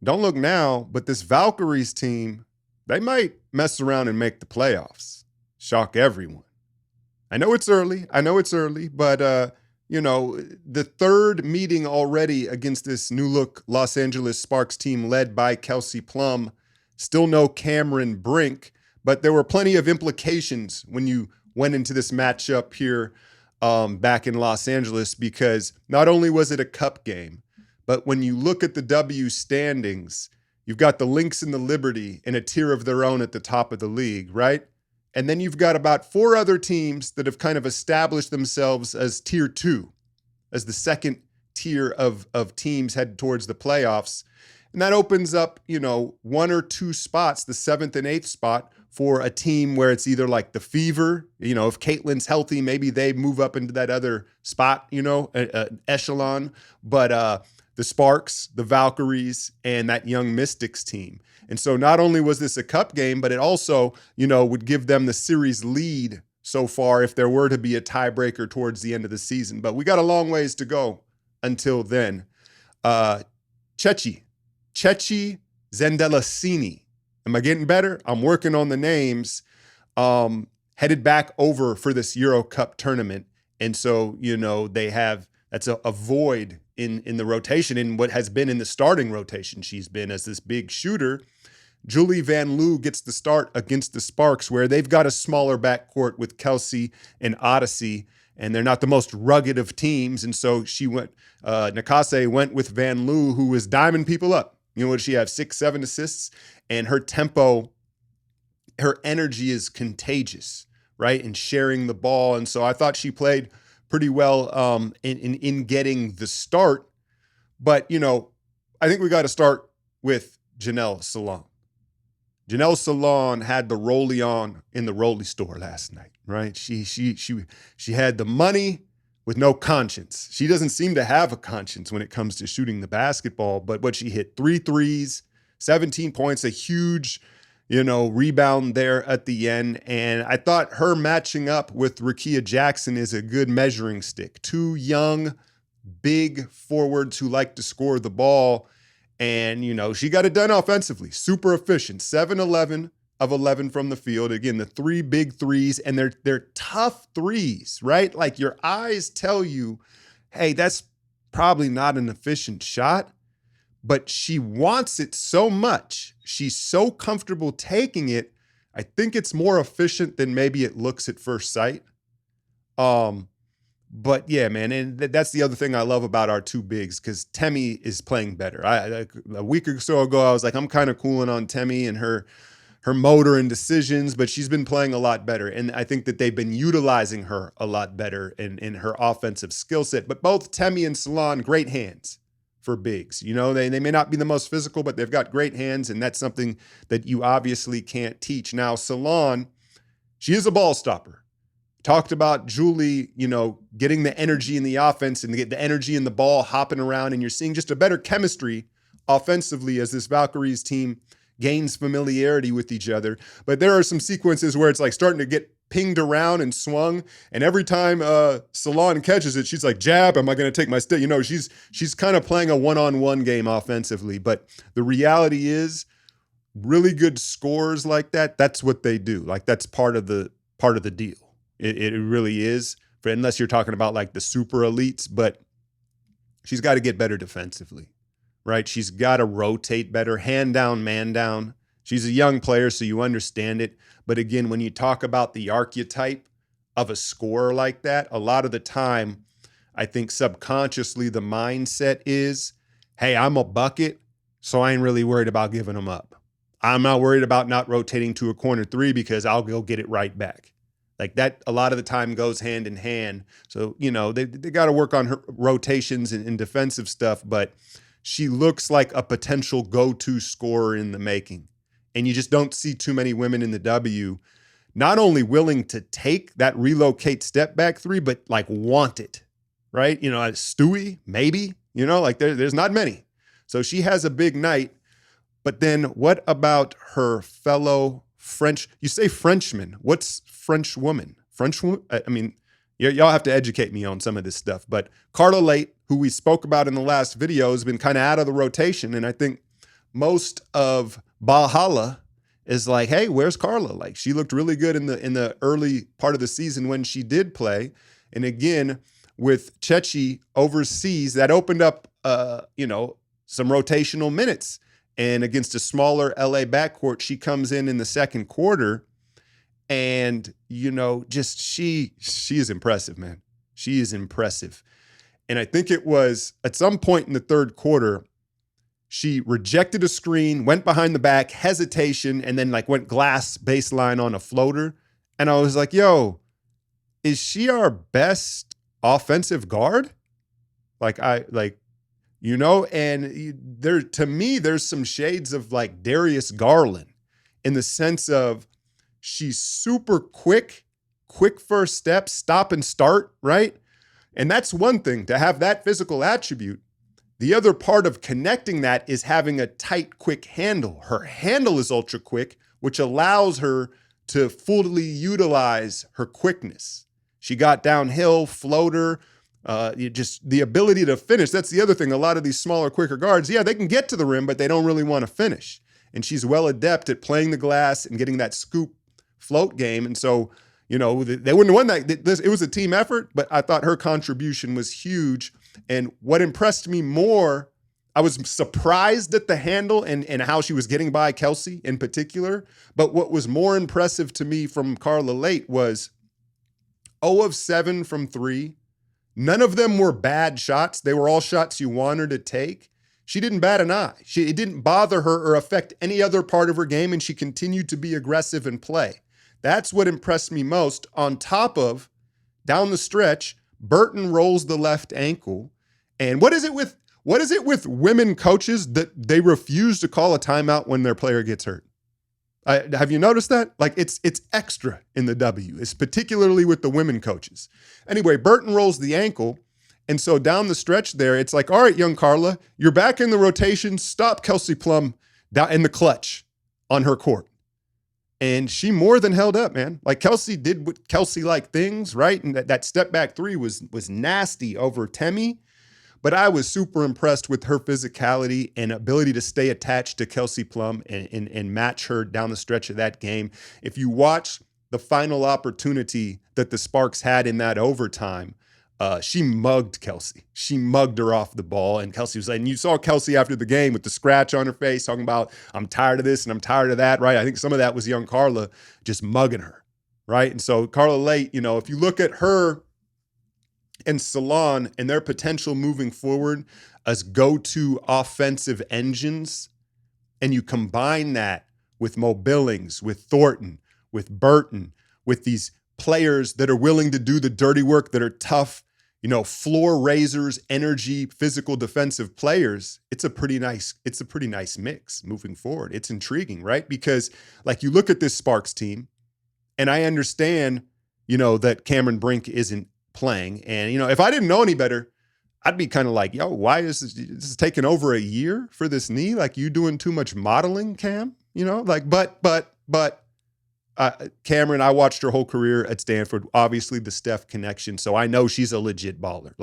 don't look now, but this Valkyries team, they might mess around and make the playoffs. Shock everyone. I know it's early. But the third meeting already against this new look Los Angeles Sparks team led by Kelsey Plum. Still no Cameron Brink, but there were plenty of implications when you went into this matchup here back in Los Angeles, because not only was it a cup game, but when you look at the W standings, you've got the Lynx and the Liberty in a tier of their own at the top of the league, right? And then you've got about 4 other teams that have kind of established themselves as tier 2, as the second tier of teams head towards the playoffs. And that opens up, 1 or 2 spots, the 7th and 8th spot, for a team where it's either like the Fever, if Caitlin's healthy, maybe they move up into that other spot, echelon. But the Sparks, the Valkyries, and that Young Mystics team. And so not only was this a cup game, but it also, would give them the series lead so far if there were to be a tiebreaker towards the end of the season. But we got a long ways to go until then. Ceci Zendelasini. Am I getting better? I'm working on the names. Headed back over for this Euro Cup tournament. And so, that's a void in the rotation, in what has been in the starting rotation. She's been as this big shooter. Julie Van Loo gets the start against the Sparks, where they've got a smaller backcourt with Kelsey and Odyssey, and they're not the most rugged of teams. And so Nakase went with Van Loo, who was diming people up. What she have? 6-7 assists, and her tempo, her energy is contagious, right? And sharing the ball. And so I thought she played pretty well in getting the start. But, I think we got to start with Janelle Salon. Janelle Salon had the rollie on in the rollie store last night, right? She had the money with no conscience. She doesn't seem to have a conscience when it comes to shooting the basketball, but what she hit 3 threes, 17 points, a huge, rebound there at the end. And I thought her matching up with Rakia Jackson is a good measuring stick. 2 young, big forwards who like to score the ball. And, she got it done offensively. Super efficient. 7-11 of 11 from the field. Again, the 3 big threes, and they're tough threes, right? Like, your eyes tell you, hey, that's probably not an efficient shot, but she wants it so much. She's so comfortable taking it. I think it's more efficient than maybe it looks at first sight. But yeah, man, and that's the other thing I love about our 2 bigs, because Temi is playing better. A week or so ago, I was like, I'm kind of cooling on Temi and her motor and decisions, but she's been playing a lot better. And I think that they've been utilizing her a lot better in her offensive skill set. But both Temi and Salon, great hands for bigs. They may not be the most physical, but they've got great hands, and that's something that you obviously can't teach. Now, Salon, she is a ball stopper. Talked about Julie, getting the energy in the offense and get the energy in the ball hopping around, and you're seeing just a better chemistry offensively as this Valkyries team gains familiarity with each other. But there are some sequences where it's like starting to get pinged around and swung, and every time Salon catches it, she's like, jab, am I going to take my stick? She's kind of playing a one-on-one game offensively. But the reality is, really good scores like that, that's what they do. Like, that's part of the deal. It really is, unless you're talking about like the super elites. But she's got to get better defensively, right? She's got to rotate better, hand down, man down. She's a young player, so you understand it. But again, when you talk about the archetype of a scorer like that, a lot of the time, I think subconsciously the mindset is, hey, I'm a bucket, so I ain't really worried about giving them up. I'm not worried about not rotating to a corner 3 because I'll go get it right back. Like, that a lot of the time goes hand in hand. So, they got to work on her rotations and defensive stuff, but she looks like a potential go-to scorer in the making. And you just don't see too many women in the W not only willing to take that relocate step back 3, but like want it, right? Stewie, maybe, like there's not many. So she has a big night. But then what about her fellow French? You say Frenchman. What's French woman? French woman? I mean, y'all have to educate me on some of this stuff. But Carla Late, who we spoke about in the last video, has been kind of out of the rotation. And I think most of Valhalla is like, hey, where's Carla? Like, she looked really good in the early part of the season when she did play. And again, with Chechi overseas, that opened up some rotational minutes. And against a smaller LA backcourt, she comes in the second quarter. And, just she is impressive, man. She is impressive. And I think it was at some point in the third quarter, she rejected a screen, went behind the back, hesitation, and then went glass baseline on a floater. And I was like, yo, is she our best offensive guard? And there, to me, there's some shades of Darius Garland in the sense of she's super quick first step, stop and start, right? And that's one thing, to have that physical attribute. The other part of connecting that is having a tight, quick handle. Her handle is ultra quick, which allows her to fully utilize her quickness. She got downhill, floater, just the ability to finish. That's the other thing. A lot of these smaller, quicker guards, yeah, they can get to the rim, but they don't really want to finish. And she's well adept at playing the glass and getting that scoop float game. And so, they wouldn't have won that. It was a team effort, but I thought her contribution was huge. And what impressed me more, I was surprised at the handle and how she was getting by Kelsey in particular. But what was more impressive to me from Carla Late was 0 of 7 from 3. None of them were bad shots. They were all shots you want her to take. She didn't bat an eye. It didn't bother her or affect any other part of her game, and she continued to be aggressive and play. That's what impressed me most. On top of, down the stretch, Burton rolls the left ankle. And what is it with women coaches that they refuse to call a timeout when their player gets hurt? Have you noticed that? It's extra in the W. It's particularly with the women coaches. Anyway, Burton rolls the ankle. And so down the stretch there, it's like, all right, young Carla, you're back in the rotation. Stop Kelsey Plum down in the clutch on her court. And she more than held up, man. Kelsey did what Kelsey-like things, right? And that step back three was nasty over Temi. But I was super impressed with her physicality and ability to stay attached to Kelsey Plum and match her down the stretch of that game. If you watch the final opportunity that the Sparks had in that overtime, she mugged Kelsey. She mugged her off the ball. And Kelsey was like, and you saw Kelsey after the game with the scratch on her face talking about, I'm tired of this and I'm tired of that, right? I think some of that was young Carla just mugging her, right? And so Carla Late, if you look at her and Salon and their potential moving forward as go-to offensive engines, and you combine that with Mo Billings, with Thornton, with Burton, with these players that are willing to do the dirty work, that are tough, floor raisers, energy, physical defensive players, it's a pretty nice mix moving forward. It's intriguing, right? Because you look at this Sparks team, and I understand, that Cameron Brink isn't playing. And, if I didn't know any better, I'd be kind of like, yo, why is this taking over a year for this knee? You doing too much modeling, Cam? But Cameron, I watched her whole career at Stanford, obviously the Steph connection. So I know she's a legit baller.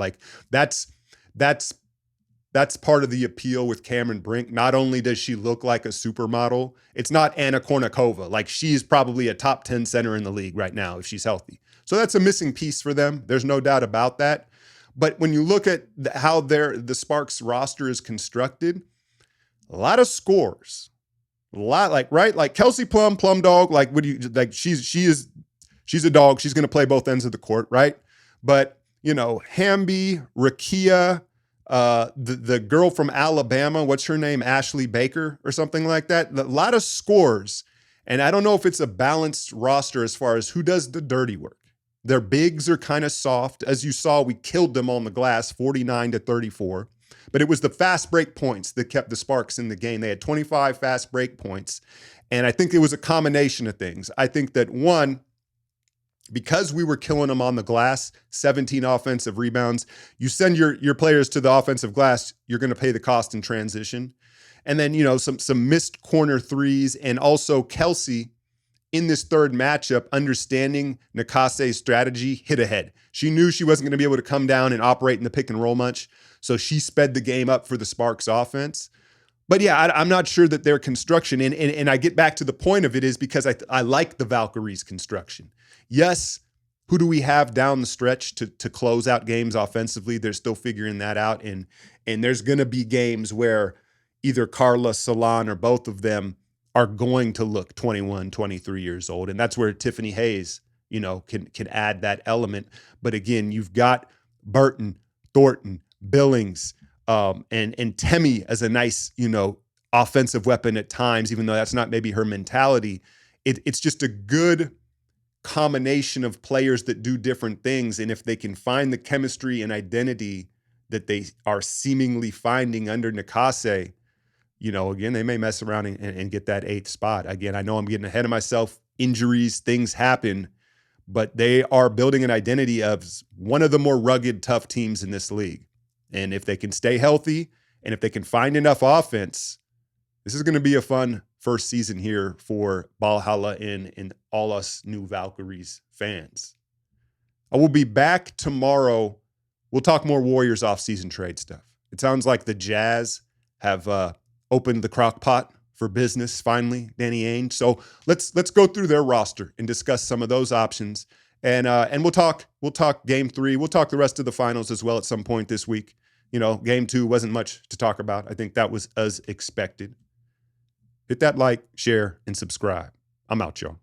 That's part of the appeal with Cameron Brink. Not only does she look like a supermodel, it's not Anna Kournikova. She's probably a top 10 center in the league right now if she's healthy. So that's a missing piece for them. There's no doubt about that. But when you look at how the Sparks roster is constructed, a lot of scores. A lot, right? Kelsey Plum dog, she's a dog. She's going to play both ends of the court, right? But, Hamby, Rakia, the girl from Alabama, what's her name? Ashley Baker or something like that. A lot of scores. And I don't know if it's a balanced roster as far as who does the dirty work. Their bigs are kind of soft. As you saw, we killed them on the glass, 49-34. But it was the fast break points that kept the Sparks in the game. They had 25 fast break points. And I think it was a combination of things. I think that, one, because we were killing them on the glass, 17 offensive rebounds, you send your players to the offensive glass, you're going to pay the cost in transition. And then, some missed corner threes, and also Kelsey in this third matchup, understanding Nakase's strategy, hit ahead. She knew she wasn't going to be able to come down and operate in the pick and roll much. So she sped the game up for the Sparks offense. But yeah, I'm not sure that their construction, and I get back to the point of it is because I like the Valkyries construction. Yes, who do we have down the stretch to close out games offensively? They're still figuring that out, and there's going to be games where either Carla, Salon, or both of them are going to look 21, 23 years old, and that's where Tiffany Hayes, can add that element. But again, you've got Burton, Thornton, Billings, and Temi as a nice, offensive weapon at times, even though that's not maybe her mentality. It's just a good combination of players that do different things. And if they can find the chemistry and identity that they are seemingly finding under Nikase, again, they may mess around and get that 8th spot. Again, I know I'm getting ahead of myself. Injuries, things happen, but they are building an identity of one of the more rugged, tough teams in this league. And if they can stay healthy and if they can find enough offense, this is going to be a fun first season here for Valhalla and all us new Valkyries fans. I will be back tomorrow. We'll talk more Warriors offseason trade stuff. It sounds like the Jazz have opened the crock pot for business finally, Danny Ainge. So let's go through their roster and discuss some of those options. And we'll talk game 3. We'll talk the rest of the finals as well at some point this week. Game 2 wasn't much to talk about. I think that was as expected. Hit that like, share, and subscribe. I'm out, y'all.